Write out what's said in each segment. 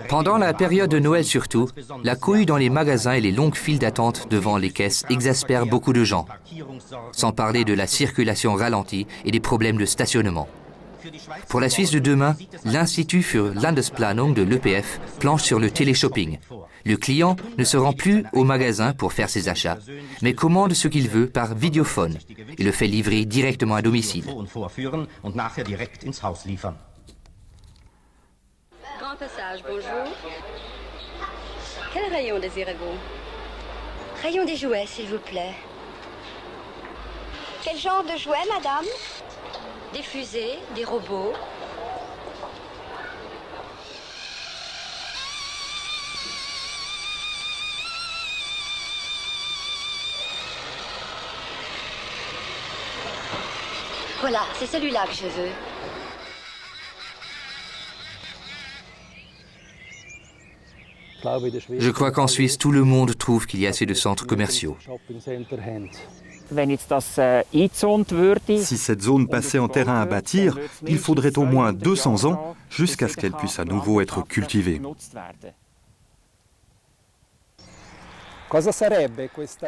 Pendant la période de Noël surtout, la cohue dans les magasins et les longues files d'attente devant les caisses exaspèrent beaucoup de gens, sans parler de la circulation ralentie et des problèmes de stationnement. Pour la Suisse de demain, l'Institut für Landesplanung de l'EPF planche sur le téléshopping. Le client ne se rend plus au magasin pour faire ses achats, mais commande ce qu'il veut par vidéophone et le fait livrer directement à domicile. Grand passage, bonjour. Quel rayon désirez-vous? Rayon des jouets, s'il vous plaît. Quel genre de jouets, madame? Des fusées, des robots. Voilà, c'est celui-là que je veux. Je crois qu'en Suisse, tout le monde trouve qu'il y a assez de centres commerciaux. Si cette zone passait en terrain à bâtir, il faudrait au moins 200 ans jusqu'à ce qu'elle puisse à nouveau être cultivée.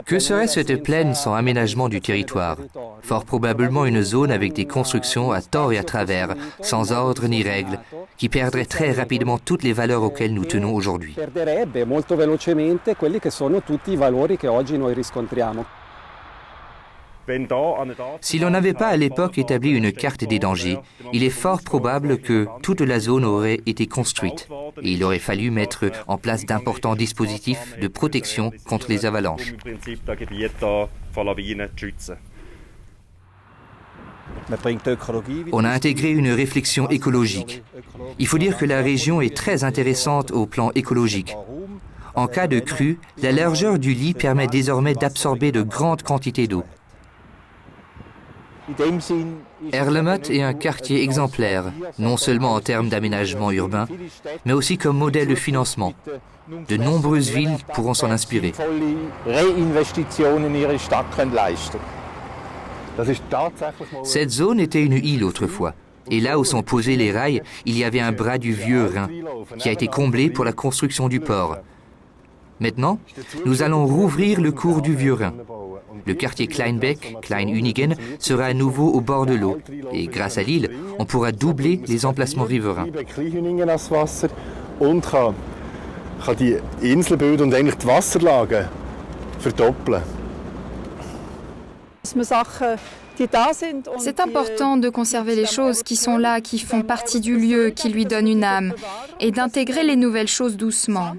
Que serait cette plaine sans aménagement du territoire? Fort probablement une zone avec des constructions à tort et à travers, sans ordre ni règles, qui perdrait très rapidement toutes les valeurs auxquelles nous tenons aujourd'hui. Si l'on n'avait pas à l'époque établi une carte des dangers, il est fort probable que toute la zone aurait été construite et il aurait fallu mettre en place d'importants dispositifs de protection contre les avalanches. On a intégré une réflexion écologique. Il faut dire que la région est très intéressante au plan écologique. En cas de crue, la largeur du lit permet désormais d'absorber de grandes quantités d'eau. Erlemont est un quartier exemplaire, non seulement en termes d'aménagement urbain, mais aussi comme modèle de financement. De nombreuses villes pourront s'en inspirer. Cette zone était une île autrefois, et là où sont posés les rails, il y avait un bras du vieux Rhin, qui a été comblé pour la construction du port. Maintenant, nous allons rouvrir le cours du vieux Rhin. Le quartier Kleinbeck, Klein-Unigen, sera à nouveau au bord de l'eau. Et grâce à l'île, on pourra doubler les emplacements riverains. C'est important de conserver les choses qui sont là, qui font partie du lieu, qui lui donnent une âme, et d'intégrer les nouvelles choses doucement.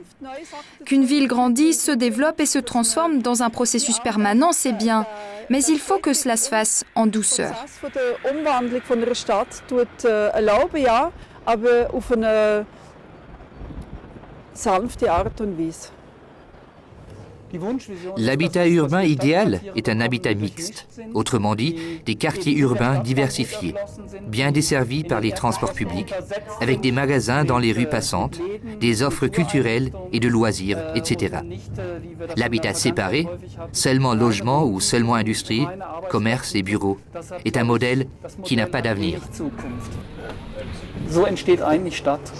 Qu'une ville grandisse, se développe et se transforme dans un processus permanent, c'est bien, mais il faut que cela se fasse en douceur. L'habitat urbain idéal est un habitat mixte, autrement dit, des quartiers urbains diversifiés, bien desservis par les transports publics, avec des magasins dans les rues passantes, des offres culturelles et de loisirs, etc. L'habitat séparé, seulement logement ou seulement industrie, commerce et bureaux, est un modèle qui n'a pas d'avenir. So entsteht eigentlich Stadt.